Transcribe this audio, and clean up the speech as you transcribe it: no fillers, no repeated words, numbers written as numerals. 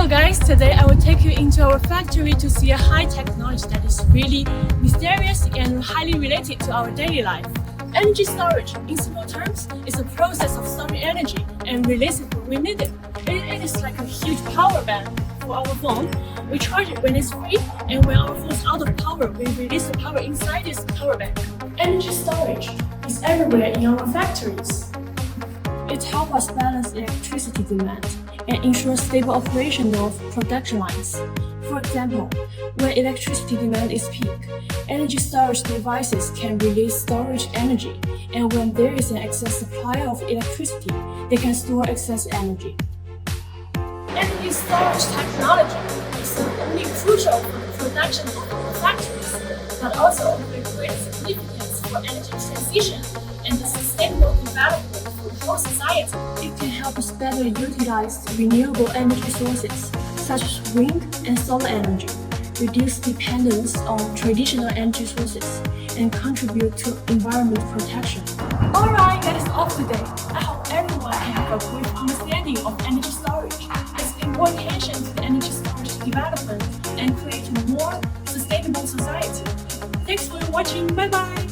Hello guys, today I will take you into our factory to see a high technology that is really mysterious and highly related to our daily life. Energy storage, in simple terms, is a process of storing energy and release it when we need it. It is like a huge power bank for our phone. We charge it when it's free, and when our phone is out of power, we release the power inside this power bank. Energy storage is everywhere in our factories. It helps us balance electricity demand and ensure stable operation of production lines. For example, when electricity demand is peak, energy storage devices can release storage energy, and when there is an excess supply of electricity, they can store excess energy. Energy storage technology is not only crucial for the production of our factories, but also of great significance for energy transition and the sustainable development for the whole society. It can help us better utilize renewable energy sources, such as wind and solar energy, reduce dependence on traditional energy sources, and contribute to environment protection. Alright, that is all today. I hope everyone can have a brief understanding of energy storage. Let's pay more attention to the energy storage development and create a more sustainable society. Thanks for watching. Bye bye.